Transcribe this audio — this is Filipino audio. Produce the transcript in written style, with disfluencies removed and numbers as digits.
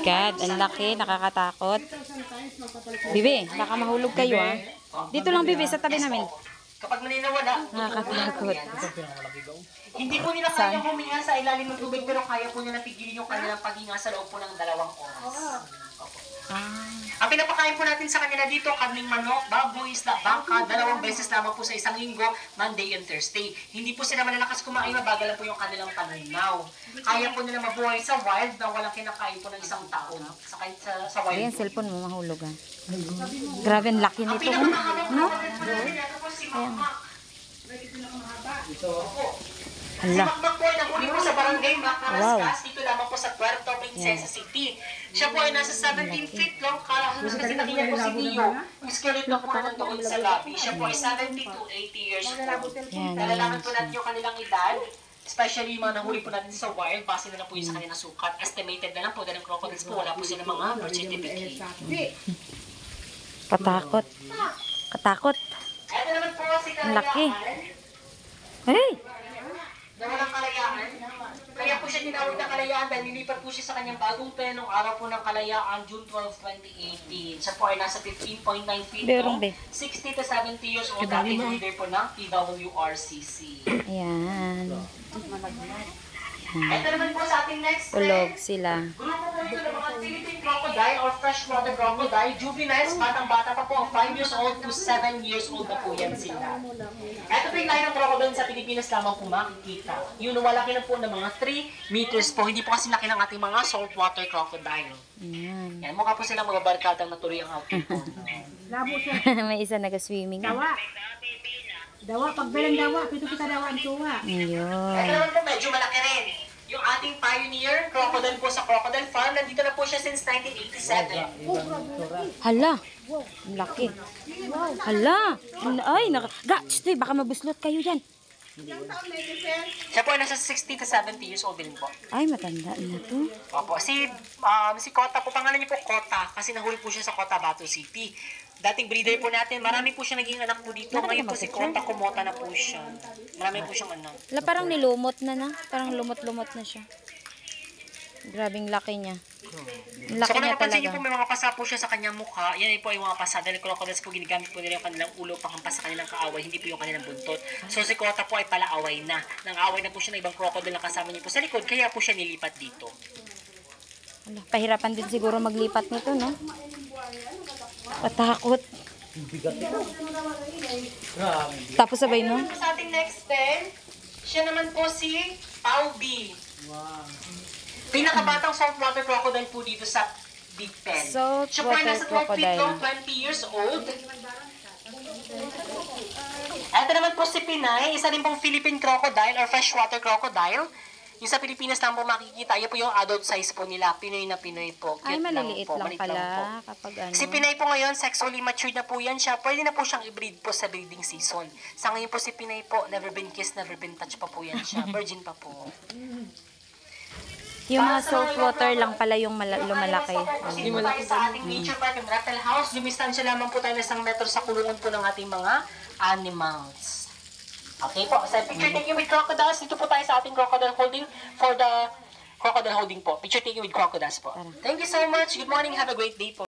God, ang laki, nakakatakot. Bibi, baka mahulog kayo ah. Dito lang Bibi, sa tabi namin. Kapag maninawala, Nakakatakot. hindi po nila kaya huminga sa ilalim ng tubig pero kaya po nila pigilin yung kanilang paghinga sa loob po ng 2 oras. Ang pinapakain po natin sa kanila dito, kaming manok, baboy, isda, bangka, 2 beses lamang po sa isang linggo, Monday and Thursday. Hindi po sila malalakas kumain, mabagal lang po yung kanilang panunaw. Kaya po nila mabuhay sa wild na walang kinakain po ng 1 taon sa wild. Ayan, cellphone mo, mahulog ah. Grabe, ang laki nito. No? Ayan. Si Hala. Makmak po ay nahuli po sa barangay Macarascas, dito lamang po sa Puerto Princesa City. Siya po ay nasa 17 feet long, kasi nakita po si Neo. Yung skeleton po na nandoon sa lobby. Siya po ay 70 to 80 years old. Nalalaman po natin yung kanilang edad, especially yung mga nahuli po natin sa wild, base na lang po yun sa kanilang sukat. Estimated na lang po, dahil ng crocodiles po, wala po sila mga birth certificate. Katakot. Katakot. Ito naman po si Ang laki. Kalayaan. Hey! Na walang kalayaan. Kaya po siya tinawag na kalayaan dahil nilipat po siya sa kanyang bagong penong araw po ng kalayaan, June 12, 2018. Siya po ay nasa 15.9 feet long, 60 to 70 years old, dating leader po ng PWRCC. Ayan. Ito naman po sa ating next Ulog sila. grupo po ito ng mga Philippine crocodile or freshwater crocodile. Juveniles, batang-bata pa po, 5 years old to 7 years old na po yan sila. Ito po yung line ng crocodile sa Pilipinas lamang po makikita. Yun, malaki na po ng mga 3 meters po. Hindi po kasi laki ng ating mga saltwater crocodile. Ayan. Yan, mukha po silang mga barkadang natuloy ang outfit po. May isa nag-swimming. Dawa, pagbilang dawa, pito kita dawa ang tuwa. Ito Ayun. naman po, medyo malaki rin. Yung ating pioneer crocodile po sa Crocodile Farm, nandito na po siya since 1987. Hala. Ang laki. Hala. Ay, baka mabuslot kayo dyan. Siya po ay nasa 60 to 70 years old din po. Ay, matanda na to. Opo, si Kota po, pangalan niyo po Kota, kasi nahuli po siya sa Cotabato City. Dating breeder po natin, marami po siya naging anak po dito. Ngayon po si Kota, kumota na po siya. Marami po siyang anak. Hala, parang nilumot na. Parang lumot-lumot na siya. Grabing laki niya. Ang So laki kung niya napapansin niyo talaga. po, may mga pasa po siya sa kanyang mukha. Yan po ay mga pasa. Dahil crocodiles po, ginagamit po nila yung kanilang ulo panghampas sa kanilang kaaway, hindi po yung kanilang buntot. So si Kota po ay palaaway na. Nang-away na po siya ng ibang crocodile na kasama niyo po sa likod, kaya po siya nilipat dito. Hala, pahirapan din siguro maglipat nito, no? Patakot. Tapos sabay, no? Sa ating next 10, siya naman po si Pau B. Pinakabatang saltwater crocodile po dito sa Big Pen. Siya po ay nasa 12 feet long, 20 years old. Ito naman po si Pinay, isa rin pong Philippine crocodile or freshwater crocodile. Yung sa Pilipinas lang po makikita, yun po yung adult size po nila. Pinoy na Pinoy po. Cute Ay, maliliit po, lang maliit pala. po. Kapag ano. Si Pinay po ngayon, sexually matured na po yan siya. Pwede na po siyang i-breed po sa breeding season. Sa ngayon po si Pinay po, never been kissed, never been touched pa po yan siya. Virgin pa po. Yung mga saltwater lang pala yung lumalaki. Hindi tayo sa ating nature park and reptile house. Lumistansya lamang po tayo ng 1 metro sa kulungan po ng ating mga animals. Okay po, so picture taking with crocodiles. Dito po tayo sa ating crocodile holding for the crocodile holding po. Picture taking with crocodiles po. Thank you so much. Good morning. Have a great day po.